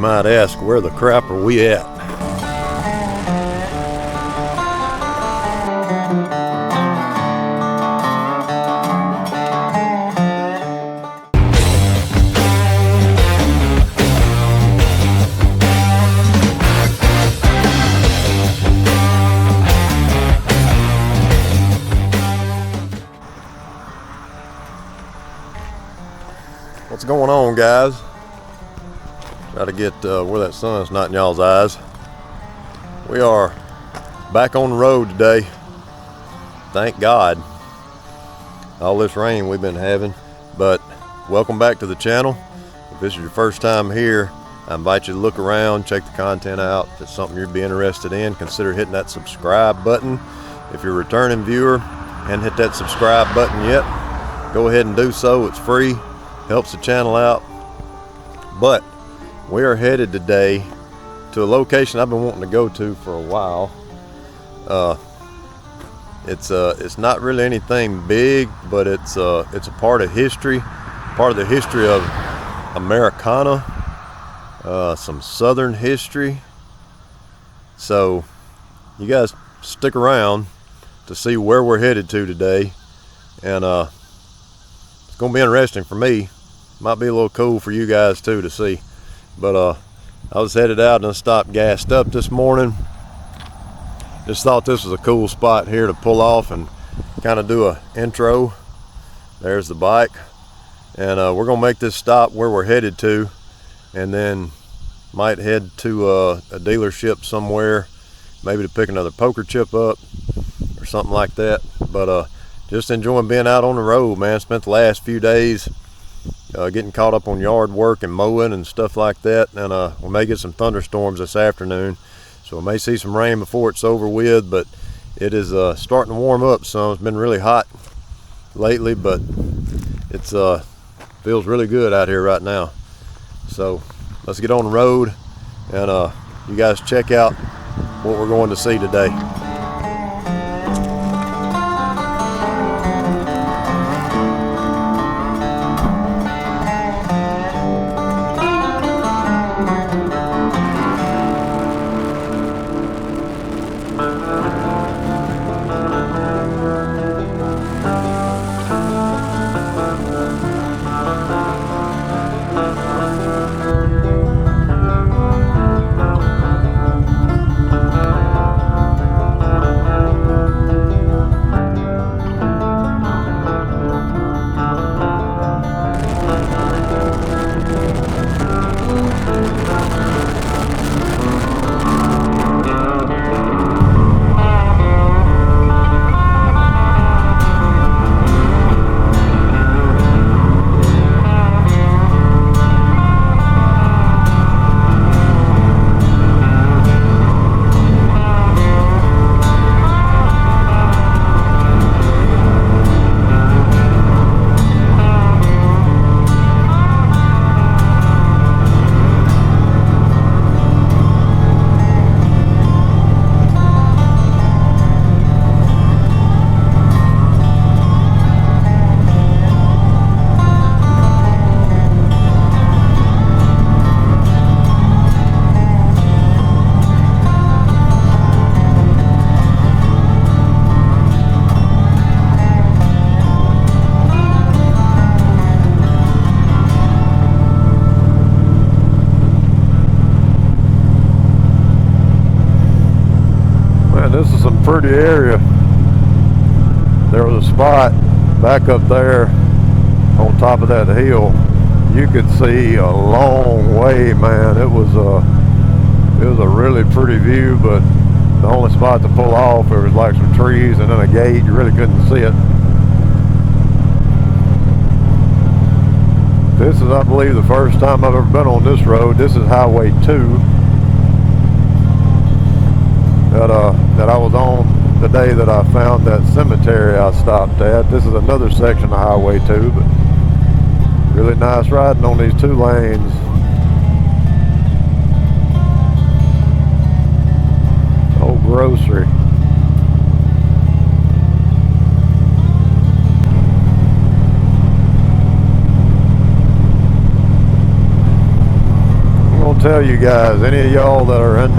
might ask, where the crap are we at? What's going on, guys? Try to get where that sun's not in y'all's eyes. We are back on the road today. Thank God. All this rain we've been having. But welcome back to the channel. If this is your first time here, I invite you to look around, check the content out. If it's something you'd be interested in, consider hitting that subscribe button. If you're a returning viewer and hit that subscribe button yet, go ahead and do so. It's free. Helps the channel out. But we are headed today to a location I've been wanting to go to for a while. It's not really anything big, but it's a part of history, part of the history of Americana, some Southern history. So you guys stick around to see where we're headed to today, and it's gonna be interesting for me. Might be a little cool for you guys too to see. But I was headed out and I stopped gassed up this morning. Just thought this was a cool spot here to pull off and kind of do a intro. There's the bike, and we're gonna make this stop where we're headed to, and then might head to a dealership somewhere, maybe to pick another poker chip up or something like that. But just enjoying being out on the road, man. Spent the last few days getting caught up on yard work and mowing and stuff like that, and we may get some thunderstorms this afternoon, so we may see some rain before it's over with. But it is starting to warm up some. It's been really hot lately, but it's feels really good out here right now. So let's get on the road, and you guys check out what we're going to see today. This is some pretty area. There was a spot back up there on top of that hill. You could see a long way, man. It was a really pretty view, but the only spot to pull off, there was like some trees and then a gate. You really couldn't see it. This is, I believe, the first time I've ever been on this road. This is Highway 2 that I was on the day that I found that cemetery I stopped at. This is another section of Highway 2, but really nice riding on these two lanes. Old grocery. tell you guys, any of y'all that are in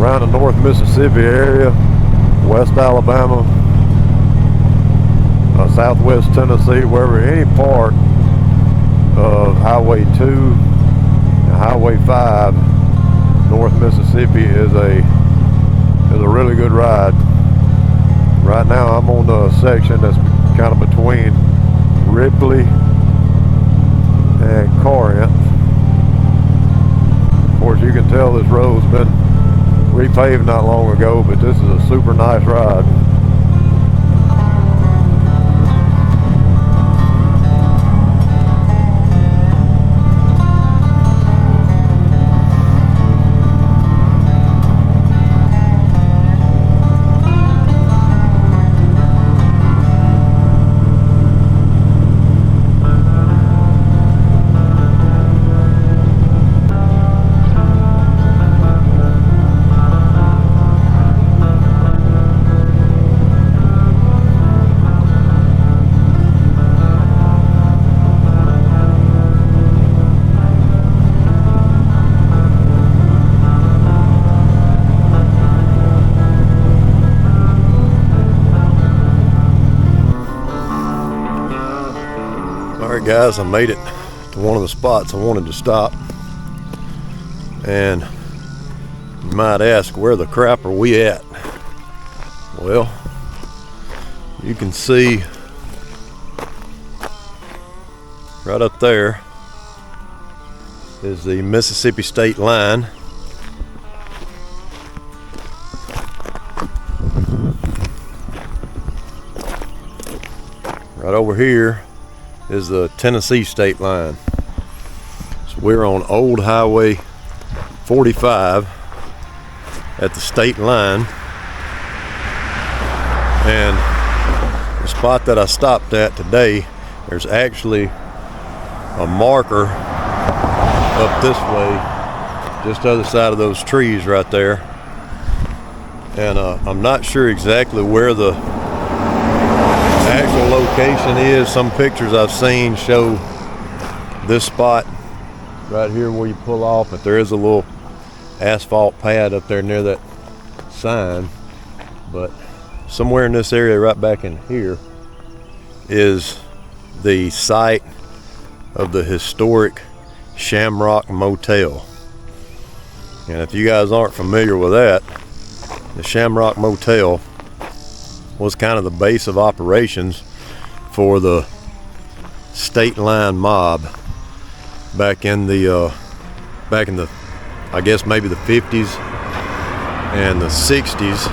around the North Mississippi area, West Alabama, Southwest Tennessee, wherever, any part of Highway 2 and Highway 5, North Mississippi is a really good ride. Right now I'm on the section that's kind of between Ripley and Corinth. Of course, you can tell this road's been repaved not long ago, but this is a super nice ride. Alright guys, I made it to one of the spots I wanted to stop, and you might ask, where the crap are we at? Well, you can see right up there is the Mississippi state line. Right over here is the Tennessee state line. So we're on old Highway 45 at the state line, and the spot that I stopped at today, there's actually a marker up this way, just the other side of those trees right there, and I'm not sure exactly where the actual location is. Some pictures I've seen show this spot right here where you pull off, but there is a little asphalt pad up there near that sign. But somewhere in this area right back in here is the site of the historic Shamrock Motel. And if you guys aren't familiar with that, the Shamrock Motel was kind of the base of operations for the state line mob back in the I guess maybe the 50s and the 60s.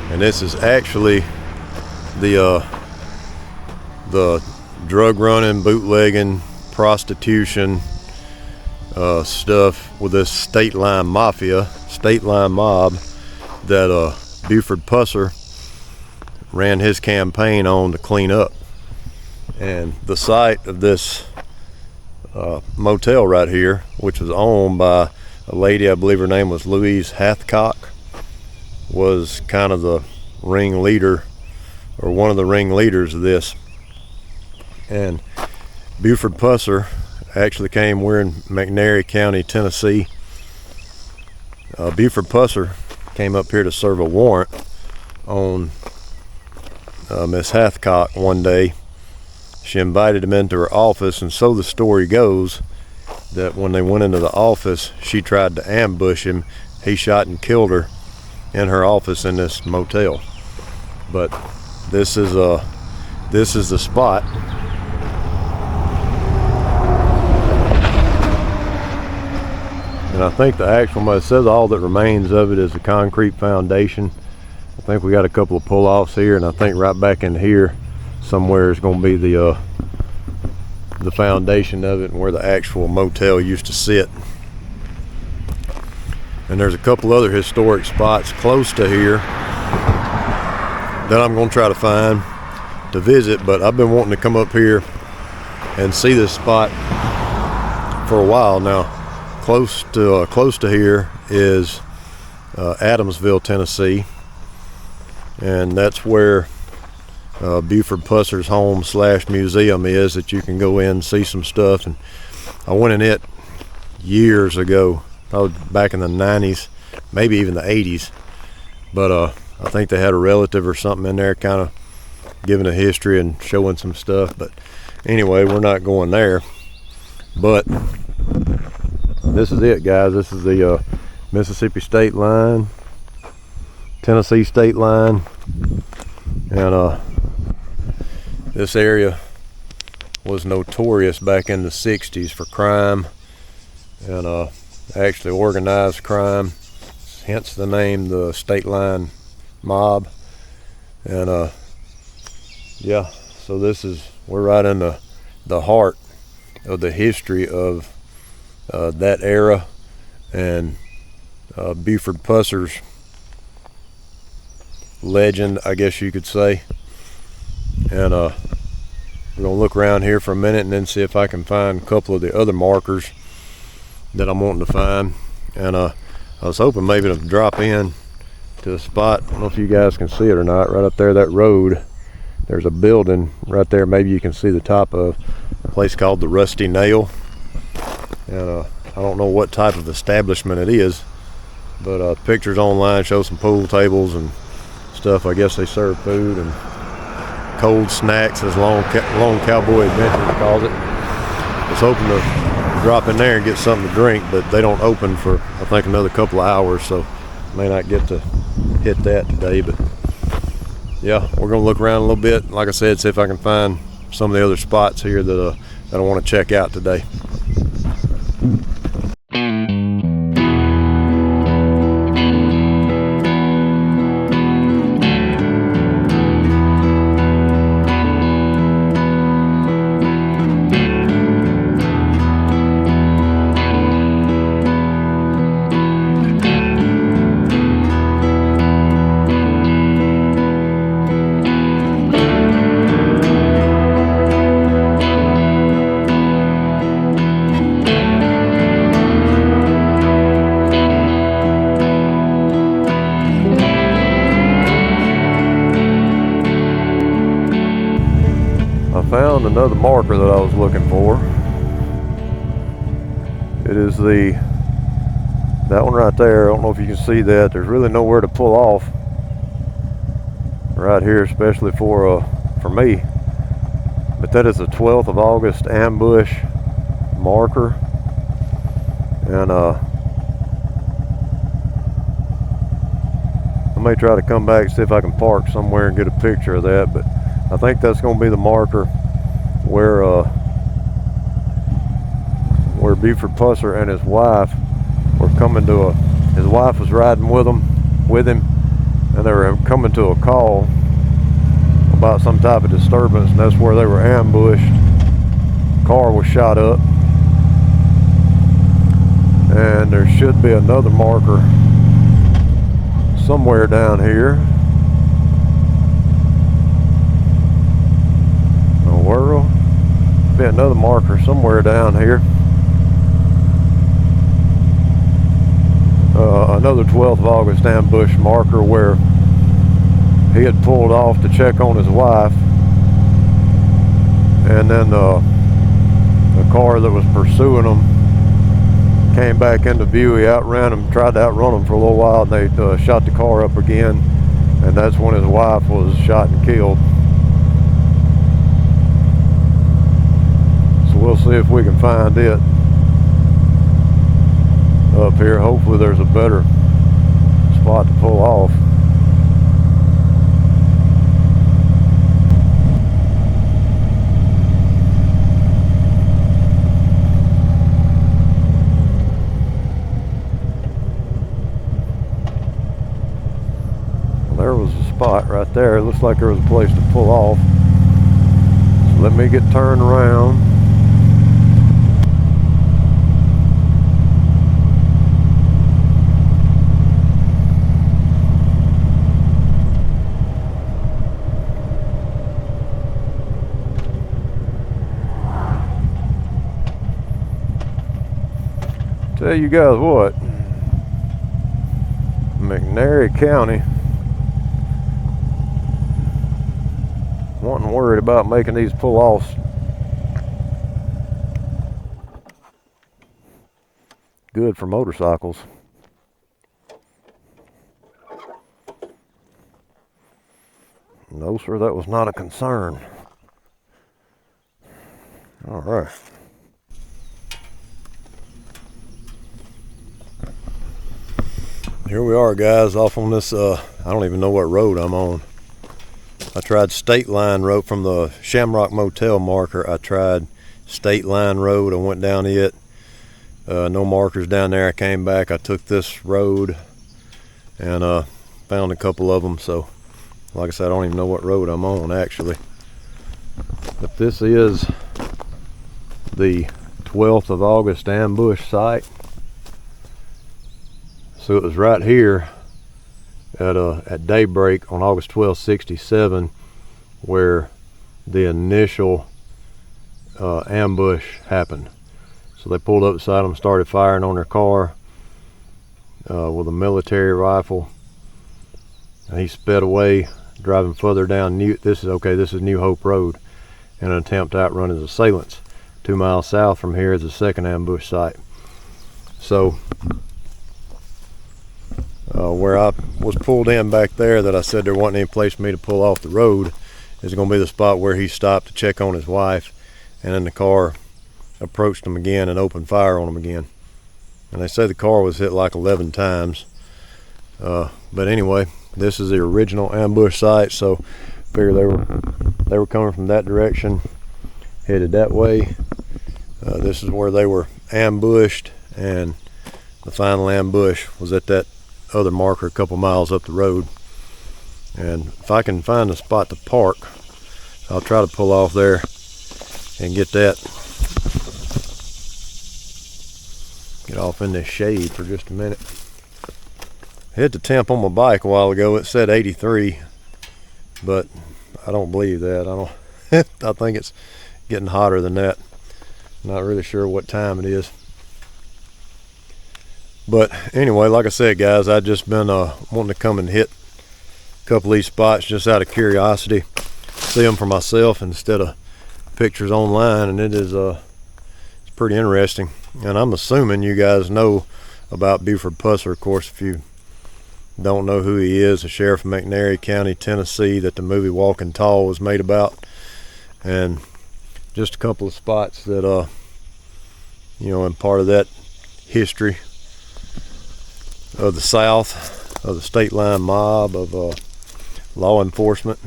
And this is actually the drug running, bootlegging, prostitution stuff with this state line mafia, state line mob that Buford Pusser ran his campaign on to clean up. And the site of this motel right here, which was owned by a lady, I believe her name was Louise Hathcock, was kind of the ringleader, or one of the ringleaders of this. And Buford Pusser actually came, we're in McNairy County, Tennessee. Buford Pusser came up here to serve a warrant on Miss Hathcock one day. She invited him into her office, and so the story goes that when they went into the office, she tried to ambush him. He shot and killed her in her office in this motel. But this is the spot. And I think the actual, it says all that remains of it is a concrete foundation. I think we got a couple of pull-offs here, and I think right back in here somewhere is going to be the foundation of it, and where the actual motel used to sit. And there's a couple other historic spots close to here that I'm going to try to find to visit, but I've been wanting to come up here and see this spot for a while now. Close to here is Adamsville, Tennessee, and that's where Buford Pusser's home / museum is, that you can go in and see some stuff. And I went in it years ago, probably back in the 90s, maybe even the 80s. But I think they had a relative or something in there kind of giving a history and showing some stuff. But anyway, we're not going there. But this is it, guys. This is the Mississippi state line, Tennessee state line, and this area was notorious back in the 60s for crime and actually organized crime, hence the name, the state line mob. And yeah, so we're right in the heart of the history of that era and Buford Pusser's legend, I guess you could say. And we're gonna look around here for a minute and then see if I can find a couple of the other markers that I'm wanting to find. And I was hoping maybe to drop in to a spot, I don't know if you guys can see it or not, right up there, that road, there's a building right there, maybe you can see the top of a place called the Rusty Nail. And I don't know what type of establishment it is, but pictures online show some pool tables and stuff. I guess they serve food and cold snacks, as Long Cowboy Adventures calls it. I was hoping to drop in there and get something to drink, but they don't open for, I think, another couple of hours, so may not get to hit that today. But yeah, we're gonna look around a little bit, like I said, see if I can find some of the other spots here that I want to check out today. Found another marker that I was looking for. It is that one right there. I don't know if you can see that. There's really nowhere to pull off right here, especially for me. But that is the 12th of August ambush marker, and I may try to come back and see if I can park somewhere and get a picture of that. But I think that's going to be the marker where Buford Pusser and his wife were coming to his wife was riding with him, and they were coming to a call about some type of disturbance, and that's where they were ambushed. Car was shot up, and there should be another marker somewhere down here. World, be another marker somewhere down here. Another 12th of August ambush marker where he had pulled off to check on his wife, and then the car that was pursuing him came back into view. He outran him, tried to outrun him for a little while, and they shot the car up again, and that's when his wife was shot and killed. We'll see if we can find it up here. Hopefully there's a better spot to pull off. Well, there was a spot right there. It looks like there was a place to pull off. So let me get turned around. Tell you guys what, McNairy County wasn't worried about making these pull-offs good for motorcycles. No, sir, that was not a concern. All right. Here we are, guys, off on this, I don't even know what road I'm on. I tried State Line Road from the Shamrock Motel marker. I tried State Line Road. I went down it. No markers down there. I came back. I took this road and found a couple of them. So, like I said, I don't even know what road I'm on, actually. But this is the 12th of August ambush site. So it was right here at daybreak on August 12, 67, where the initial ambush happened. So they pulled up beside them, started firing on their car with a military rifle. And he sped away, driving further down this is New Hope Road, in an attempt to outrun his assailants. 2 miles south from here is the second ambush site. So where I was pulled in back there, that I said there wasn't any place for me to pull off the road, is going to be the spot where he stopped to check on his wife, and then the car approached him again and opened fire on him again. And they say the car was hit like 11 times. But anyway, this is the original ambush site, so figure they were coming from that direction, headed that way. This is where they were ambushed, and the final ambush was at that other marker a couple miles up the road. And if I can find a spot to park, I'll try to pull off there and get off in this shade for just a minute. I hit the temp on my bike a while ago. It said 83, but I don't believe that. I think it's getting hotter than that. Not really sure what time it is. But anyway, like I said, guys, I've just been wanting to come and hit a couple of these spots just out of curiosity, see them for myself instead of pictures online, and it's pretty interesting. And I'm assuming you guys know about Buford Pusser. Of course, if you don't know who he is, the sheriff of McNairy County, Tennessee, that the movie Walking Tall was made about. And just a couple of spots that and part of that history of the South, of the state line mob, of law enforcement.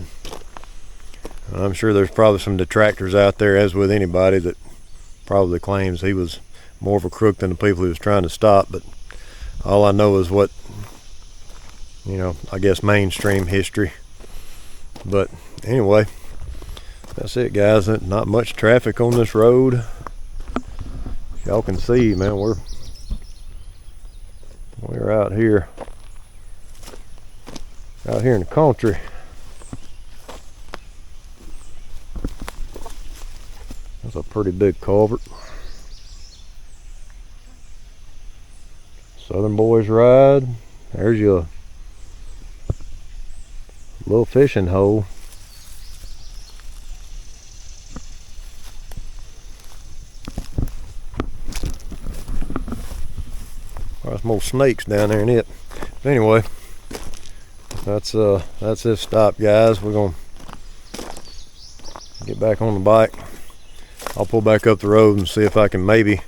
And I'm sure there's probably some detractors out there, as with anybody, that probably claims he was more of a crook than the people he was trying to stop. But all I know is what, I guess mainstream history. But anyway, that's it, guys. Not much traffic on this road. Y'all can see, man, we're out here in the country. That's a pretty big culvert. Southern Boys Ride. There's your little fishing hole. There's more snakes down there in it. But anyway, that's this stop, guys. We're gonna get back on the bike. I'll pull back up the road and see if I can maybe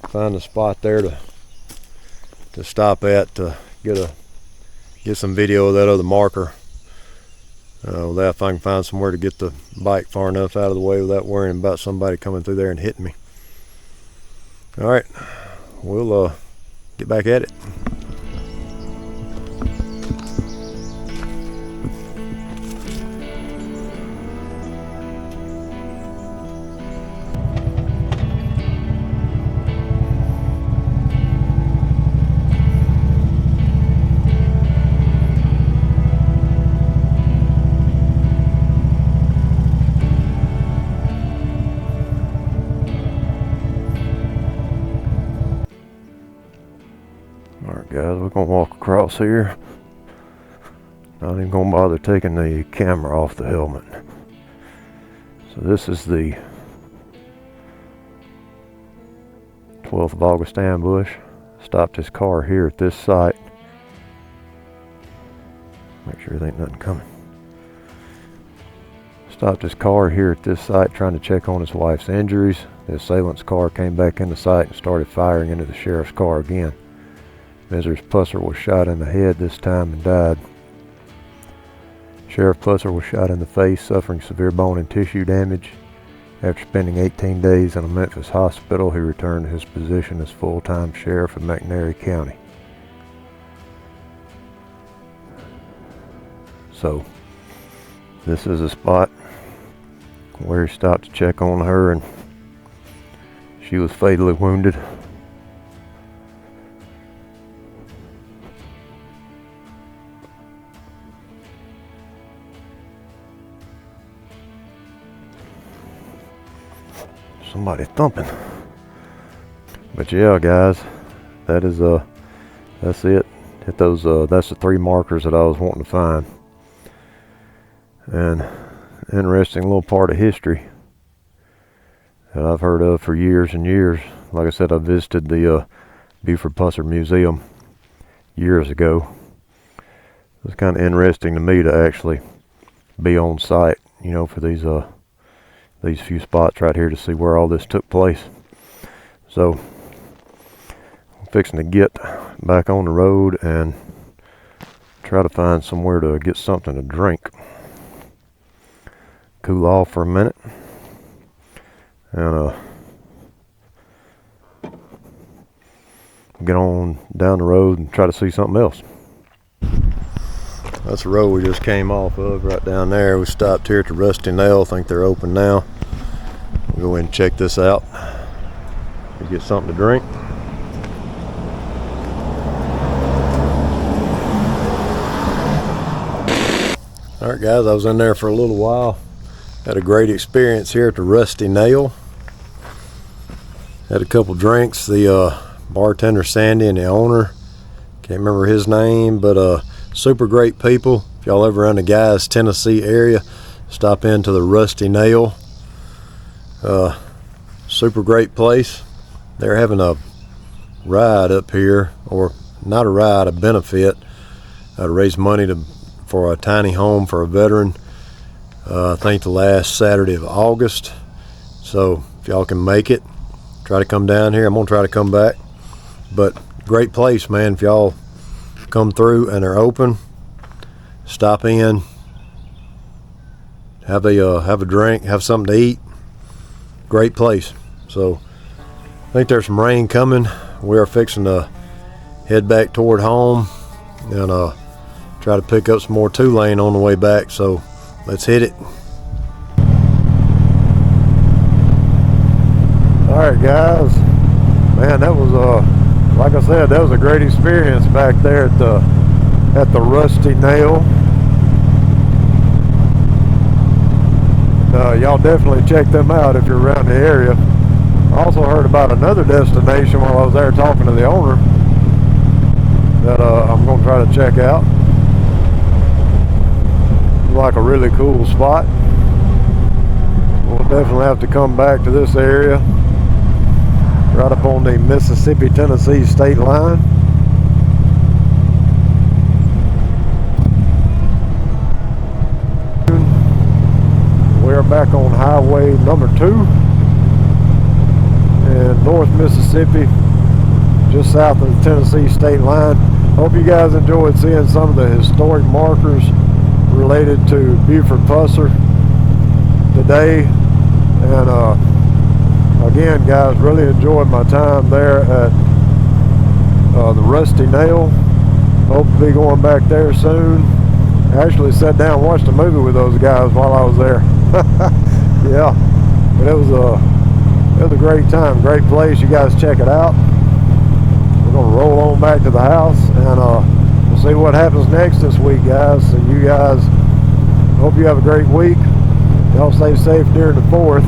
find a spot there to stop at, to get some video of that other marker. That if I can find somewhere to get the bike far enough out of the way without worrying about somebody coming through there and hitting me. All right, we'll get back at it. Alright guys, we're going to walk across here. Not even going to bother taking the camera off the helmet. So this is the 12th of August ambush. Stopped his car here at this site. Make sure there ain't nothing coming. Stopped his car here at this site trying to check on his wife's injuries. The assailant's car came back in the site and started firing into the sheriff's car again. Mrs. Pusser was shot in the head this time and died. Sheriff Pusser was shot in the face, suffering severe bone and tissue damage. After spending 18 days in a Memphis hospital, he returned to his position as full-time sheriff of McNairy County. So, this is a spot where he stopped to check on her, and she was fatally wounded. Somebody thumping. But yeah, guys, that is that's it. Hit those that's the 3 markers that I was wanting to find. And interesting little part of history that I've heard of for years and years. Like I said, I visited the Buford Pusser Museum years ago. It was kind of interesting to me to actually be on site, you know, for these few spots right here to see where all this took place. So I'm fixing to get back on the road and try to find somewhere to get something to drink, cool off for a minute, and get on down the road and try to see something else. That's the road we just came off of right down there. We stopped here at the Rusty Nail. I think they're open now. We'll go in and check this out. We'll get something to drink. Alright guys, I was in there for a little while. Had a great experience here at the Rusty Nail. Had a couple drinks. The bartender Sandy and the owner, can't remember his name, but super great people. If y'all ever around the Guys, Tennessee area, stop into the Rusty Nail. Super great place. They're having a ride up here, or not a ride, a benefit, to raise money for a tiny home for a veteran. I think the last Saturday of August. So if y'all can make it, try to come down here. I'm gonna try to come back. But great place, man. If y'all come through and they're open, stop in, have a drink, have something to eat. Great place. So I think there's some rain coming. We are fixing to head back toward home and try to pick up some more 2-lane on the way back. So let's hit it. All right, guys. Man, that was like I said, that was a great experience back there at the Rusty Nail. Y'all definitely check them out if you're around the area. I also heard about another destination while I was there talking to the owner that I'm going to try to check out. Like a really cool spot. We'll definitely have to come back to this area, right up on the Mississippi-Tennessee state line. We are back on highway number 2 in North Mississippi, just south of the Tennessee state line. Hope you guys enjoyed seeing some of the historic markers related to Buford Pusser today. And again, guys, really enjoyed my time there at the Rusty Nail. Hope to be going back there soon. I actually sat down and watched a movie with those guys while I was there. Yeah, but it was a great time, great place. You guys check it out. We're gonna roll on back to the house, and we'll see what happens next this week, guys. So you guys, hope you have a great week. Y'all stay safe during the 4th.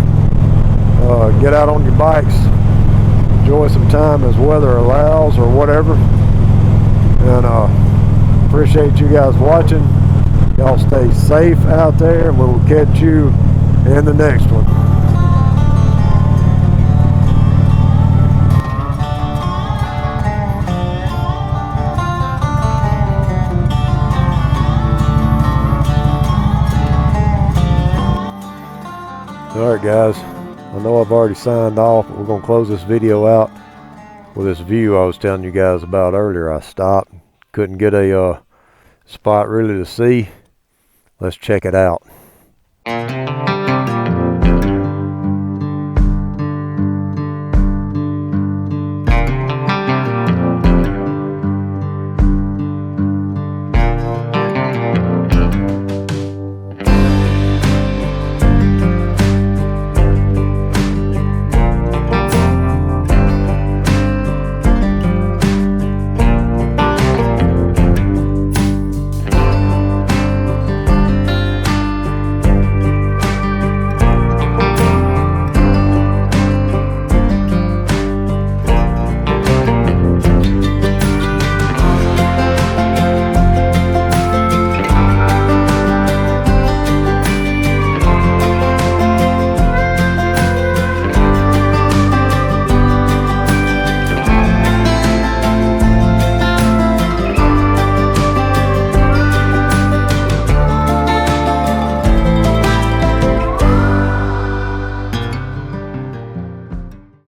Get out on your bikes, enjoy some time as weather allows or whatever. And appreciate you guys watching. Y'all stay safe out there, and we'll catch you in the next one. Alright guys, I know I've already signed off, but we're going to close this video out with this view I was telling you guys about earlier. I stopped, couldn't get a spot really to see. Let's check it out.